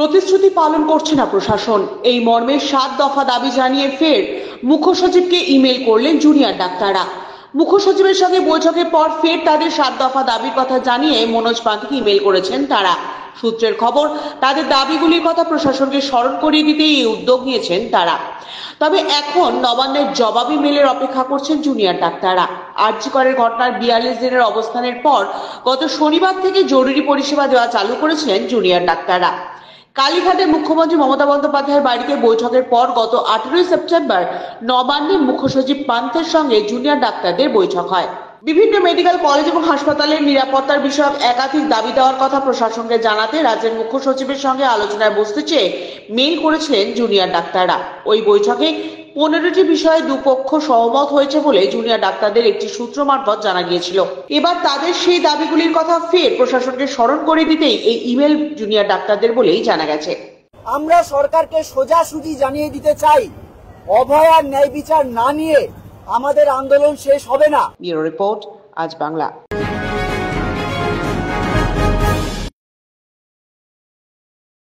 প্রতিশ্রুতি পালন করছে না প্রশাসন। এই মর্মে 7 দফা দাবি জানিয়ে ফের মুখ্য সচিবকে ইমেল করলেন জুনিয়র ডাক্তাররা। মুখ্য সচিবের সঙ্গে বৈঠকের পর ফের তাদের 7 দফা দাবির কথা জানিয়ে মনোজ পান্থকে ইমেল করেছেন তারা। সূত্রের খবর, তাদের দাবিগুলির কথা প্রশাসনকে স্মরণ করিয়ে দিতে এই উদ্যোগ নিয়েছেন তারা। তবে এখন নবান্নের জবাবি মেলের অপেক্ষা করছেন জুনিয়র ডাক্তাররা। আরজি করের ঘটনার 42 দিনের অবস্থানের পর গত শনিবার থেকে জরুরি পরিষেবা দেওয়া চালু করেছিলেন জুনিয়র ডাক্তাররা। কালীঘাটে মুখ্যমন্ত্রী মমতা বন্দ্যোপাধ্যায়ের বাড়িতে বৈঠকের পর গত 18 সেপ্টেম্বর নবান্নে মুখ্য সচিব পান্থের সঙ্গে জুনিয়র ডাক্তারদের বৈঠক হয়। বিভিন্ন মেডিকেল কলেজ এবং হাসপাতালের নিরাপত্তার বিষয়ক একাধিক দাবি দেওয়ার কথা প্রশাসনকে জানাতে রাজ্যের মুখ্য সচিবের সঙ্গে আলোচনায় বসতে চেয়ে মেইল করেছিলেন জুনিয়র ডাক্তাররা। ওই বৈঠকে 15টি বিষয়ে দুপক্ষ সহমত হয়েছে বলে জুনিয়র ডাক্তারদের একটি সূত্র মারফত জানা গিয়েছিল। এবার তাদের সেই দাবিগুলির কথা ফের প্রশাসনকে স্মরণ করে দিতেই এই ইমেল জুনিয়র ডাক্তারদের বলেই জানা গেছে। আমরা সরকারকে সোজাসুজি জানিয়ে দিতে চাই, অভয় আর ন্যায় বিচার না নিয়ে আমাদের আন্দোলন শেষ হবে না। ব্যুরো রিপোর্ট, আজ বাংলা।